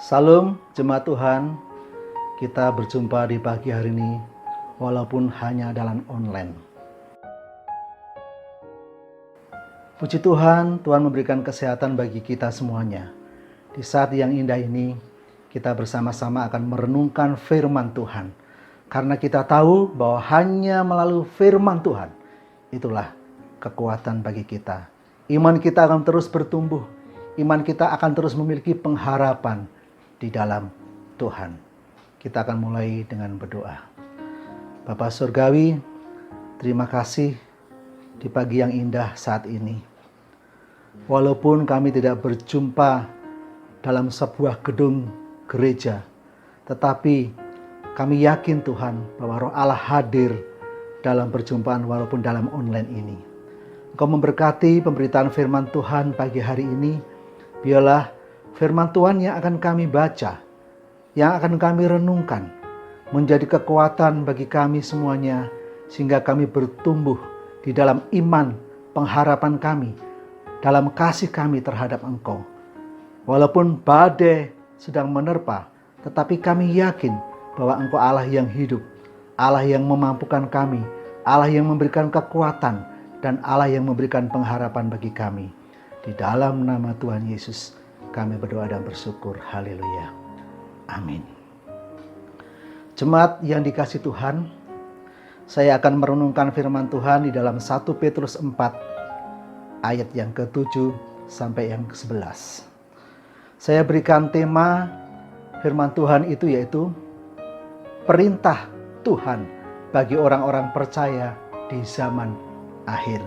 Salam jemaat Tuhan, kita berjumpa di pagi hari ini walaupun hanya dalam online. Puji Tuhan, Tuhan memberikan kesehatan bagi kita semuanya. Di saat yang indah ini, kita bersama-sama akan merenungkan firman Tuhan. Karena kita tahu bahwa hanya melalui firman Tuhan, itulah kekuatan bagi kita. Iman kita akan terus bertumbuh, iman kita akan terus memiliki pengharapan di dalam Tuhan. Kita akan mulai dengan berdoa. Bapa Surgawi, terima kasih di pagi yang indah saat ini. Walaupun kami tidak berjumpa dalam sebuah gedung gereja, tetapi kami yakin Tuhan bahwa Roh Allah hadir dalam perjumpaan walaupun dalam online ini. Engkau memberkati pemberitaan firman Tuhan pagi hari ini. Biarlah firman Tuhan yang akan kami baca, yang akan kami renungkan, menjadi kekuatan bagi kami semuanya, sehingga kami bertumbuh di dalam iman, pengharapan kami, dalam kasih kami terhadap Engkau. Walaupun badai sedang menerpa, tetapi kami yakin bahwa Engkau Allah yang hidup, Allah yang memampukan kami, Allah yang memberikan kekuatan, dan Allah yang memberikan pengharapan bagi kami. Di dalam nama Tuhan Yesus, kami berdoa dan bersyukur. Haleluya. Amin. Jemaat yang dikasihi Tuhan, saya akan merenungkan firman Tuhan di dalam 1 Petrus 4 ayat yang ke-7 sampai yang ke-11. Saya berikan tema firman Tuhan itu yaitu perintah Tuhan bagi orang-orang percaya di zaman akhir.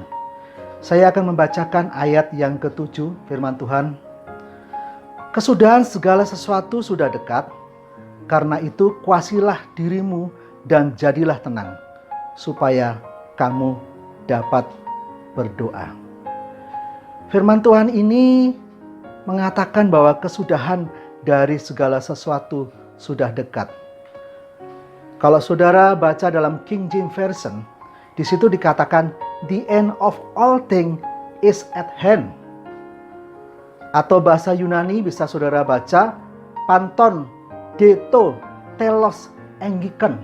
Saya akan membacakan ayat yang ke-7 firman Tuhan. Kesudahan segala sesuatu sudah dekat, karena itu kuasilah dirimu dan jadilah tenang, supaya kamu dapat berdoa. Firman Tuhan ini mengatakan bahwa kesudahan dari segala sesuatu sudah dekat. Kalau saudara baca dalam King James Version, di situ dikatakan the end of all things is at hand. Atau bahasa Yunani bisa saudara baca panton deto telos enggiken.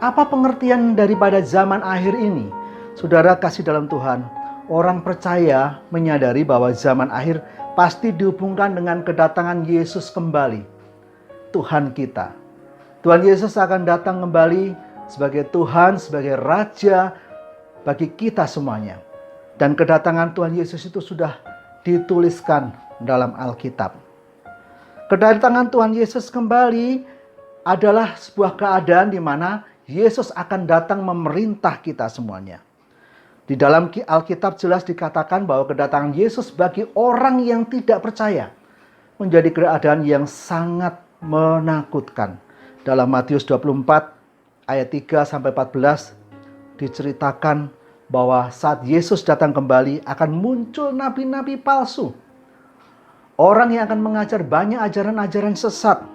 Apa pengertian daripada zaman akhir ini? Saudara kasih dalam Tuhan, orang percaya menyadari bahwa zaman akhir pasti dihubungkan dengan kedatangan Yesus kembali. Tuhan kita. Tuhan Yesus akan datang kembali sebagai Tuhan, sebagai Raja bagi kita semuanya. Dan kedatangan Tuhan Yesus itu sudah dituliskan dalam Alkitab. Kedatangan Tuhan Yesus kembali adalah sebuah keadaan di mana Yesus akan datang memerintah kita semuanya. Di dalam Alkitab jelas dikatakan bahwa kedatangan Yesus bagi orang yang tidak percaya menjadi keadaan yang sangat menakutkan. Dalam Matius 24 ayat 3 sampai 14 diceritakan bahwa saat Yesus datang kembali akan muncul nabi-nabi palsu. Orang yang akan mengajar banyak ajaran-ajaran sesat.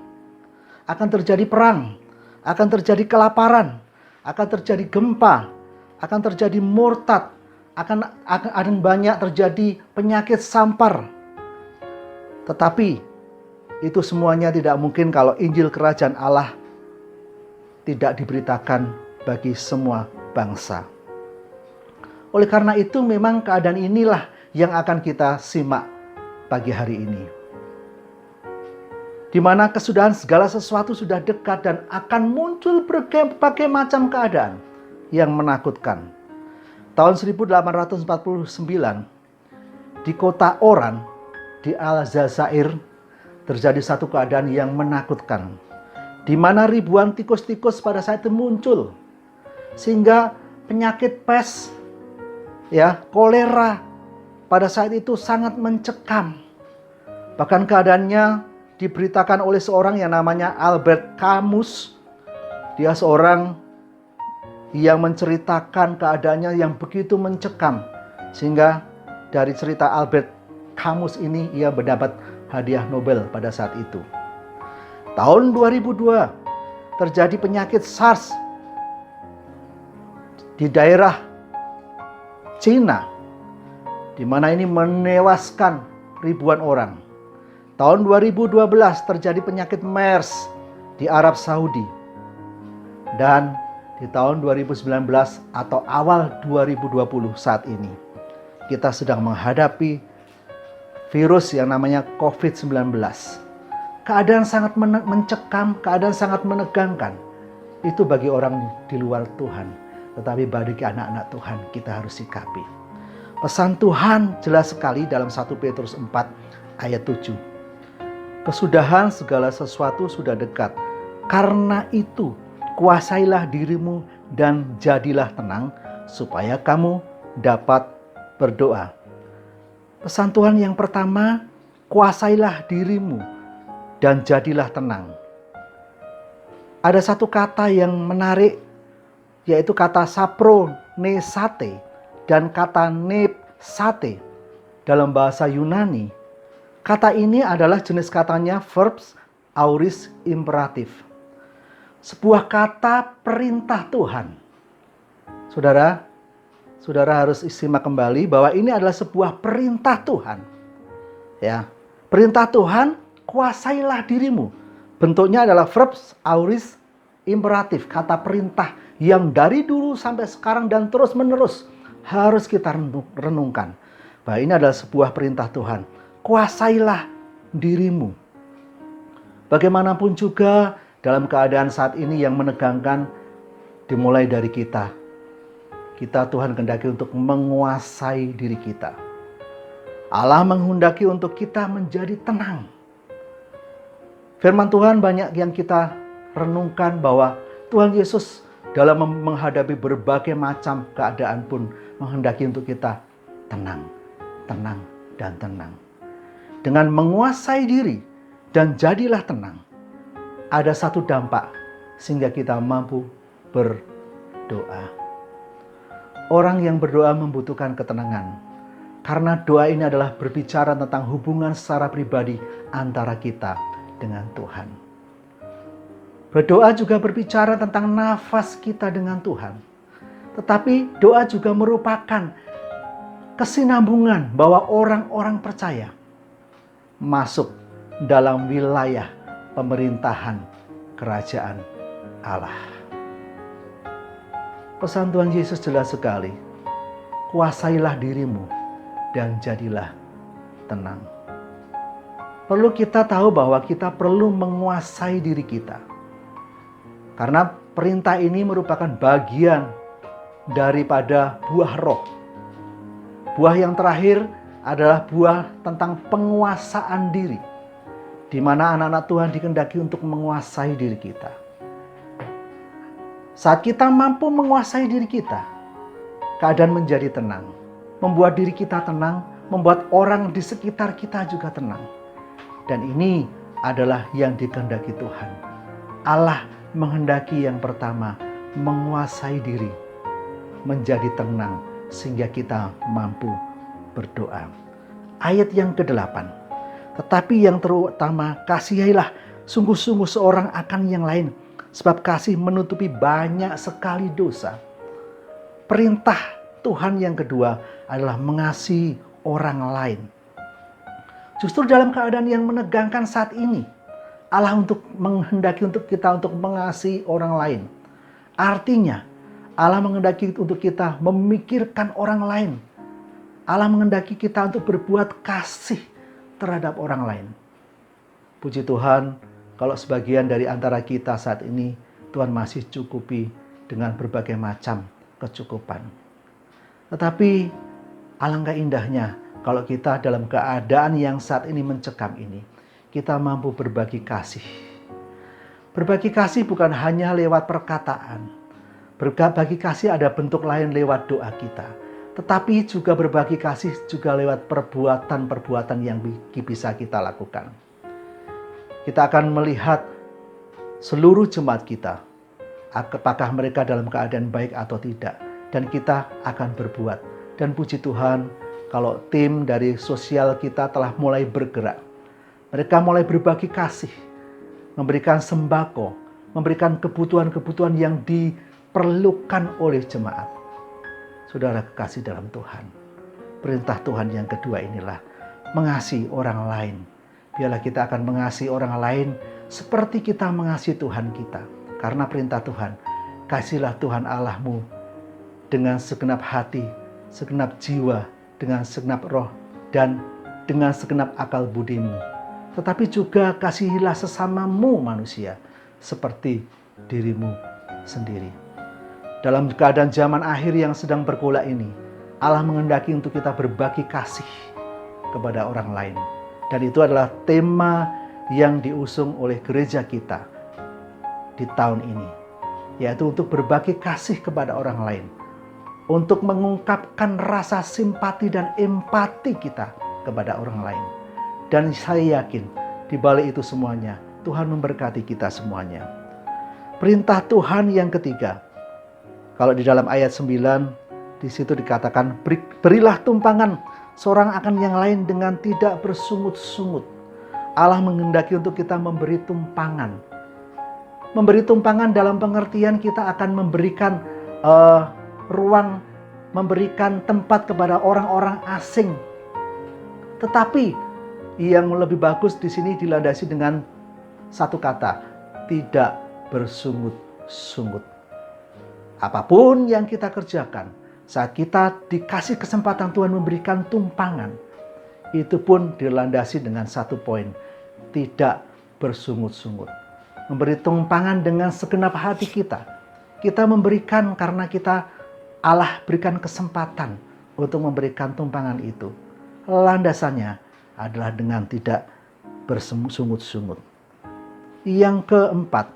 Akan terjadi perang, akan terjadi kelaparan, akan terjadi gempa, akan terjadi murtad, akan banyak terjadi penyakit sampar. Tetapi itu semuanya tidak mungkin kalau Injil Kerajaan Allah tidak diberitakan bagi semua bangsa. Oleh karena itu memang keadaan inilah yang akan kita simak pagi hari ini. Di mana kesudahan segala sesuatu sudah dekat dan akan muncul berbagai macam keadaan yang menakutkan. Tahun 1849 di kota Oran di Aljazair terjadi satu keadaan yang menakutkan, di mana ribuan tikus-tikus pada saat itu muncul, sehingga penyakit pes, kolera pada saat itu sangat mencekam. Bahkan keadaannya diberitakan oleh seorang yang namanya Albert Camus. Dia seorang yang menceritakan keadaannya yang begitu mencekam, sehingga dari cerita Albert Camus ini ia mendapat hadiah Nobel pada saat itu. Tahun 2002 terjadi penyakit SARS di daerah Cina, di mana ini menewaskan ribuan orang. Tahun 2012 terjadi penyakit MERS di Arab Saudi. Dan di tahun 2019 atau awal 2020 saat ini, kita sedang menghadapi virus yang namanya COVID-19. Keadaan sangat mencekam, keadaan sangat menegangkan. Itu bagi orang di luar Tuhan. Tetapi bagi anak-anak Tuhan kita harus sikapi. Pesan Tuhan jelas sekali dalam 1 Petrus 4 ayat 7. Kesudahan segala sesuatu sudah dekat. Karena itu kuasailah dirimu dan jadilah tenang supaya kamu dapat berdoa. Pesan Tuhan yang pertama, kuasailah dirimu dan jadilah tenang. Ada satu kata yang menarik, yaitu kata sapronesate dan kata nepsate dalam bahasa Yunani. Kata ini adalah jenis katanya verbs aorist imperatif. Sebuah kata perintah Tuhan. Saudara harus simak kembali bahwa ini adalah sebuah perintah Tuhan. Ya, perintah Tuhan, kuasailah dirimu. Bentuknya adalah verbs aorist imperatif, kata perintah yang dari dulu sampai sekarang dan terus menerus harus kita renungkan. Bahwa ini adalah sebuah perintah Tuhan. Kuasailah dirimu. Bagaimanapun juga dalam keadaan saat ini yang menegangkan, dimulai dari kita. Kita Tuhan kehendaki untuk menguasai diri kita. Allah menghendaki untuk kita menjadi tenang. Firman Tuhan banyak yang kita renungkan bahwa Tuhan Yesus dalam menghadapi berbagai macam keadaan pun menghendaki untuk kita tenang, tenang, dan tenang. Dengan menguasai diri dan jadilah tenang, ada satu dampak sehingga kita mampu berdoa. Orang yang berdoa membutuhkan ketenangan. Karena doa ini adalah berbicara tentang hubungan secara pribadi antara kita dengan Tuhan. Berdoa juga berbicara tentang nafas kita dengan Tuhan. Tetapi doa juga merupakan kesinambungan bahwa orang-orang percaya masuk dalam wilayah pemerintahan kerajaan Allah. Pesan Tuhan Yesus jelas sekali. Kuasailah dirimu dan jadilah tenang. Perlu kita tahu bahwa kita perlu menguasai diri kita. Karena perintah ini merupakan bagian daripada buah roh. Buah yang terakhir adalah buah tentang penguasaan diri. Di mana anak-anak Tuhan dikehendaki untuk menguasai diri kita. Saat kita mampu menguasai diri kita, keadaan menjadi tenang. Membuat diri kita tenang, membuat orang di sekitar kita juga tenang. Dan ini adalah yang dikehendaki Tuhan. Allah menghendaki yang pertama, menguasai diri, menjadi tenang, sehingga kita mampu berdoa. Ayat yang ke-8. Tetapi yang terutama, kasihilah sungguh-sungguh seorang akan yang lain, sebab kasih menutupi banyak sekali dosa. Perintah Tuhan yang kedua adalah mengasihi orang lain. Justru dalam keadaan yang menegangkan saat ini, Allah menghendaki untuk kita untuk mengasihi orang lain. Artinya, Allah menghendaki untuk kita memikirkan orang lain. Allah menghendaki kita untuk berbuat kasih terhadap orang lain. Puji Tuhan, kalau sebagian dari antara kita saat ini, Tuhan masih cukupi dengan berbagai macam kecukupan. Tetapi alangkah indahnya kalau kita dalam keadaan yang saat ini mencekam ini, kita mampu berbagi kasih. Berbagi kasih bukan hanya lewat perkataan. Berbagi kasih ada bentuk lain lewat doa kita. Tetapi juga berbagi kasih juga lewat perbuatan-perbuatan yang bisa kita lakukan. Kita akan melihat seluruh jemaat kita, apakah mereka dalam keadaan baik atau tidak. Dan kita akan berbuat. Dan puji Tuhan, kalau tim dari sosial kita telah mulai bergerak. Mereka mulai berbagi kasih, memberikan sembako, memberikan kebutuhan-kebutuhan yang diperlukan oleh jemaat. Saudara kekasih dalam Tuhan, perintah Tuhan yang kedua inilah mengasihi orang lain. biarlah kita akan mengasihi orang lain seperti kita mengasihi Tuhan kita. Karena perintah Tuhan, kasihlah Tuhan Allahmu dengan segenap hati, segenap jiwa, dengan segenap roh, dan dengan segenap akal budimu. Tetapi juga kasihilah sesamamu manusia seperti dirimu sendiri. Dalam keadaan zaman akhir yang sedang bergolak ini, Allah menghendaki untuk kita berbagi kasih kepada orang lain. Dan itu adalah tema yang diusung oleh gereja kita di tahun ini, yaitu untuk berbagi kasih kepada orang lain, untuk mengungkapkan rasa simpati dan empati kita kepada orang lain. Dan saya yakin di balik itu semuanya Tuhan memberkati kita semuanya. Perintah Tuhan yang ketiga, kalau di dalam ayat 9 di situ dikatakan, berilah tumpangan seorang akan yang lain dengan tidak bersungut-sungut. Allah menghendaki untuk kita memberi tumpangan. Memberi tumpangan dalam pengertian kita akan memberikan ruang, memberikan tempat kepada orang-orang asing. Tetapi yang lebih bagus di sini dilandasi dengan satu kata, tidak bersungut-sungut. Apapun yang kita kerjakan, saat kita dikasih kesempatan Tuhan memberikan tumpangan, itu pun dilandasi dengan satu poin, tidak bersungut-sungut. Memberi tumpangan dengan segenap hati kita. Kita memberikan karena Allah berikan kesempatan untuk memberikan tumpangan itu. Landasannya adalah dengan tidak bersungut-sungut. Yang keempat,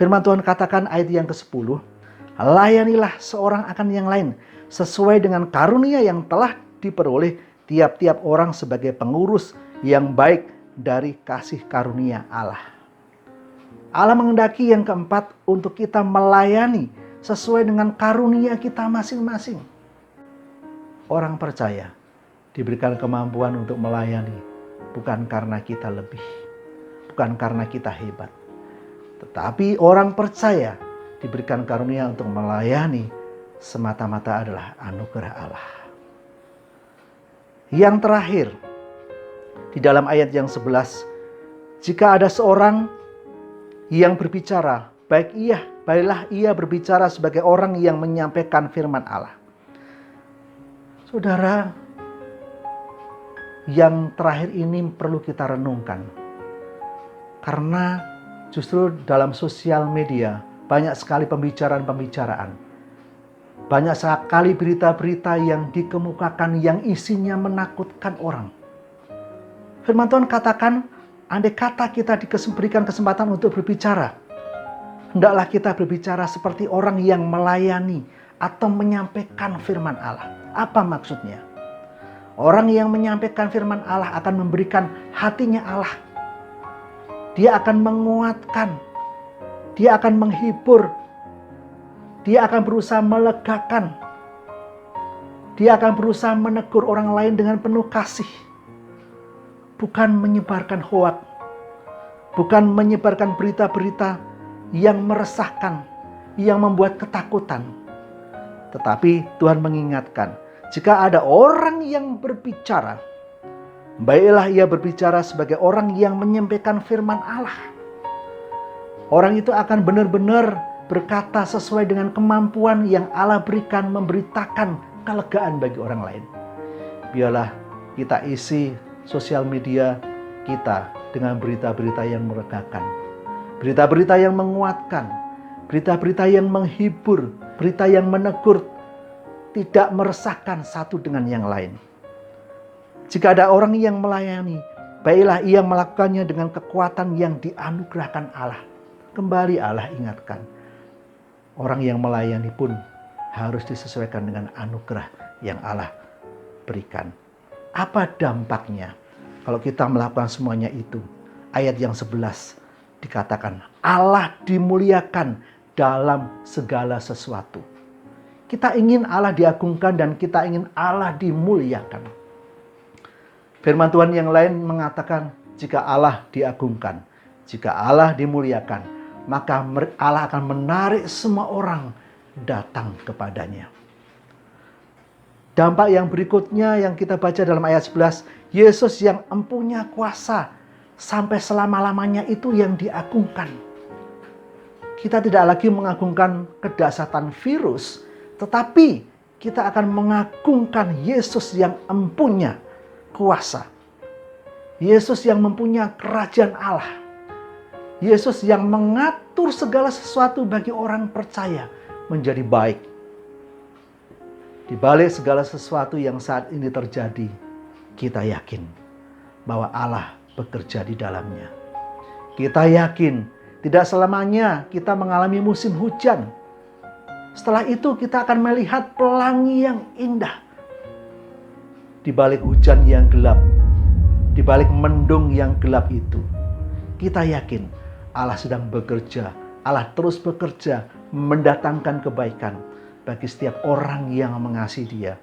firman Tuhan katakan ayat yang ke-10, layanilah seorang akan yang lain sesuai dengan karunia yang telah diperoleh tiap-tiap orang sebagai pengurus yang baik dari kasih karunia Allah. Allah menghendaki yang keempat untuk kita melayani sesuai dengan karunia kita masing-masing. Orang percaya diberikan kemampuan untuk melayani bukan karena kita lebih, bukan karena kita hebat. Tetapi orang percaya diberikan karunia untuk melayani semata-mata adalah anugerah Allah. Yang terakhir, di dalam ayat yang 11, jika ada seorang yang berbicara, baiklah ia berbicara sebagai orang yang menyampaikan firman Allah. Saudara, yang terakhir ini perlu kita renungkan. Karena justru dalam sosial media banyak sekali pembicaraan-pembicaraan. Banyak sekali berita-berita yang dikemukakan yang isinya menakutkan orang. Firman Tuhan katakan, andai kata kita diberikan kesempatan untuk berbicara, hendaklah kita berbicara seperti orang yang melayani atau menyampaikan firman Allah. Apa maksudnya? Orang yang menyampaikan firman Allah akan memberikan hatinya Allah. Dia akan menguatkan, dia akan menghibur, dia akan berusaha melegakan, dia akan berusaha menegur orang lain dengan penuh kasih. Bukan menyebarkan hoak, bukan menyebarkan berita-berita yang meresahkan, yang membuat ketakutan. Tetapi Tuhan mengingatkan, jika ada orang yang berbicara, baiklah ia berbicara sebagai orang yang menyampaikan firman Allah. Orang itu akan benar-benar berkata sesuai dengan kemampuan yang Allah berikan, memberitakan kelegaan bagi orang lain. Biarlah kita isi sosial media kita dengan berita-berita yang melegakan, berita-berita yang menguatkan, berita-berita yang menghibur, berita yang menegur, tidak meresahkan satu dengan yang lain. Jika ada orang yang melayani, baiklah ia melakukannya dengan kekuatan yang dianugerahkan Allah. Kembali Allah ingatkan, orang yang melayani pun harus disesuaikan dengan anugerah yang Allah berikan. Apa dampaknya kalau kita melakukan semuanya itu? Ayat yang 11 dikatakan, Allah dimuliakan dalam segala sesuatu. Kita ingin Allah diagungkan dan kita ingin Allah dimuliakan. Firman Tuhan yang lain mengatakan, jika Allah diagungkan, jika Allah dimuliakan, maka Allah akan menarik semua orang datang kepadanya. Dampak yang berikutnya yang kita baca dalam ayat 11, Yesus yang empunya kuasa sampai selama-lamanya itu yang diagungkan. Kita tidak lagi mengagungkan kedahsyatan virus, tetapi kita akan mengagungkan Yesus yang empunya kuasa. Yesus yang mempunyai kerajaan Allah. Yesus yang mengatur segala sesuatu bagi orang percaya menjadi baik. Di balik segala sesuatu yang saat ini terjadi, kita yakin bahwa Allah bekerja di dalamnya. Kita yakin tidak selamanya kita mengalami musim hujan. Setelah itu kita akan melihat pelangi yang indah. Di balik hujan yang gelap, di balik mendung yang gelap itu, kita yakin Allah sedang bekerja. Allah terus bekerja mendatangkan kebaikan bagi setiap orang yang mengasihi Dia,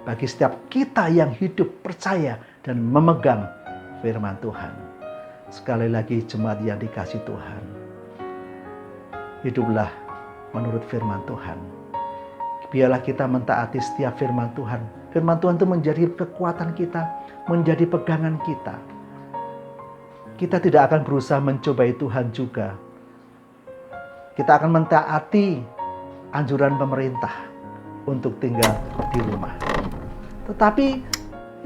bagi setiap kita yang hidup percaya dan memegang firman Tuhan. Sekali lagi jemaat yang dikasihi Tuhan, hiduplah menurut firman Tuhan. Biarlah kita mentaati setiap firman Tuhan. Firman Tuhan itu menjadi kekuatan kita, menjadi pegangan kita. Kita tidak akan berusaha mencobai Tuhan juga. Kita akan mentaati anjuran pemerintah untuk tinggal di rumah. Tetapi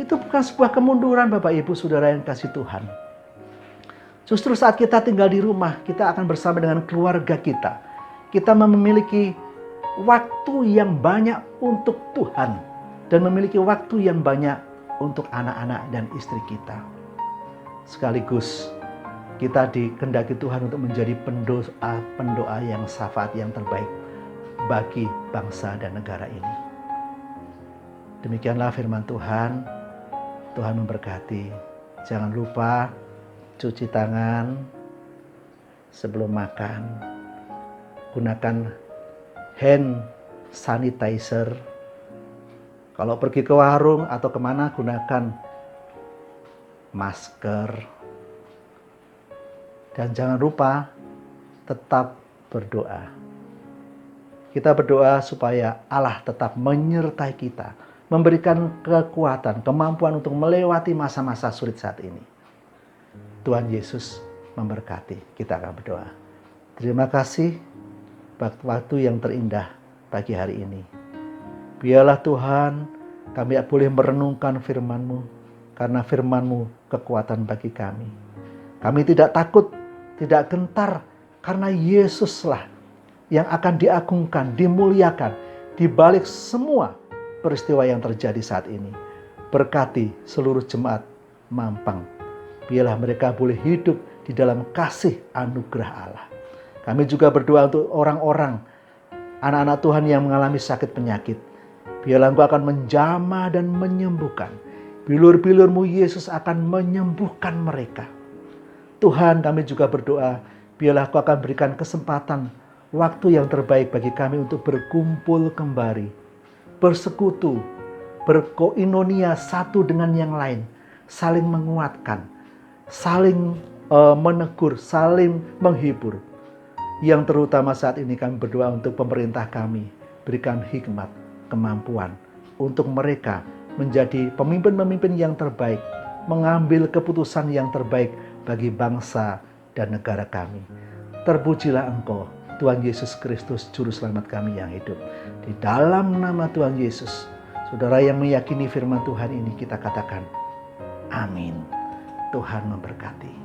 itu bukan sebuah kemunduran, Bapak Ibu Saudara yang kasih Tuhan. Justru saat kita tinggal di rumah, kita akan bersama dengan keluarga kita. Kita memiliki waktu yang banyak untuk Tuhan dan memiliki waktu yang banyak untuk anak-anak dan istri kita. Sekaligus kita dikehendaki Tuhan untuk menjadi pendoa yang syafaat yang terbaik bagi bangsa dan negara ini. Demikianlah firman Tuhan. Tuhan memberkati. Jangan lupa cuci tangan sebelum makan. Gunakan hand sanitizer. Kalau pergi ke warung atau kemana, gunakan masker. Dan jangan lupa tetap berdoa. Kita berdoa supaya Allah tetap menyertai kita, memberikan kekuatan, kemampuan untuk melewati masa-masa sulit saat ini. Tuhan Yesus memberkati. Kita akan berdoa. Terima kasih waktu yang terindah pagi hari ini. Biarlah Tuhan, kami boleh merenungkan firman-Mu, karena firman-Mu kekuatan bagi kami. Kami tidak takut, tidak gentar, karena Yesuslah yang akan diagungkan, dimuliakan di balik semua peristiwa yang terjadi saat ini. Berkati seluruh jemaat Mampang. Biarlah mereka boleh hidup di dalam kasih anugerah Allah. Kami juga berdoa untuk orang-orang, anak-anak Tuhan yang mengalami sakit penyakit. Biarlah Engkau akan menjamah dan menyembuhkan. Bilur-bilur-Mu Yesus akan menyembuhkan mereka. Tuhan, kami juga berdoa, biarlah Engkau akan berikan kesempatan, waktu yang terbaik bagi kami untuk berkumpul kembali, bersekutu, berkoinonia satu dengan yang lain, saling menguatkan, saling menegur, saling menghibur. Yang terutama saat ini kami berdoa untuk pemerintah kami, berikan hikmat, kemampuan untuk mereka menjadi pemimpin-pemimpin yang terbaik, mengambil keputusan yang terbaik bagi bangsa dan negara kami. Terpujilah Engkau, Tuhan Yesus Kristus, Juru Selamat kami yang hidup. Di dalam nama Tuhan Yesus, saudara yang meyakini firman Tuhan ini, kita katakan, amin. Tuhan memberkati.